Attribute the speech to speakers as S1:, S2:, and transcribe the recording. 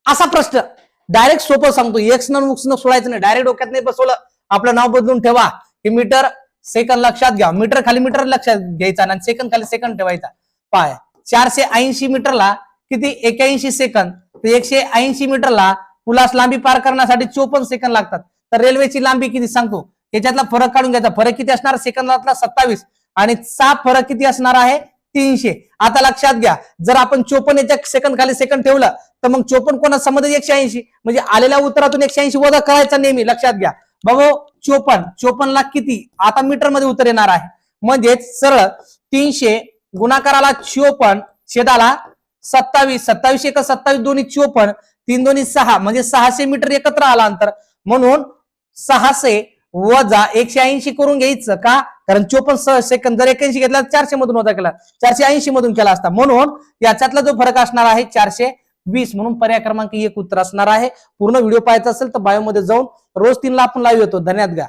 S1: असा प्रश्न डायरेक्ट सोपं सांगतो, एक्स न सोडायचं नाही, डायरेक्ट डोक्यात नाही बसवलं, आपलं नाव बदलून ठेवा की मीटर सेकंद लक्षात घ्या, मीटर खाली मीटर लक्षात घ्यायचा आणि सेकंद खाली सेकंद ठेवायचा. पाय 480 मीटरला किती 81 सेकंद, तर 180 मीटरला पुलास लांबी पार करण्यासाठी 54 सेकंद लागतात. तर रेल्वेची लांबी किती सांगतो, याच्यातला फरक काढून घ्यायचा. फरक किती असणार, सेकंदातला 27 आणि 6 फरक किती असणार आहे 300. आता लक्षात घ्या, जर आपण 54 याच्या सेकंद खाली सेकंद ठेवलं तर मग 54 कोणा संबंधित 180, म्हणजे आलेल्या उत्तरातून 180 वजा करायचा नेहमी. लक्षात घ्या बघो, 54 ला किती आता मीटर मध्ये उत्तर येणार आहे, म्हणजेच सरळ 300 गुणाकाराला 54 छेदाला 27, 27 एक 27 दोन्ही 54, 3 दोन्ही 6 म्हणजे 600 मीटर एकत्र आला अंतर. म्हणून 600 वजा 180 करून घ्यायचं का, कारण 54 सेकंद जर 81 घेतला 400 मधून वजा केला, 480 मधून केला असता. म्हणून याच्यातला जो फरक असणार आहे 420. म्हणून पर्याय क्रमांक 1 उत्तर असणार आहे. पूर्ण व्हिडिओ पाहायचा असेल तर बायो मध्ये जाऊन रोज 3 ला आपण लाईव्ह येतो. धन्यवाद.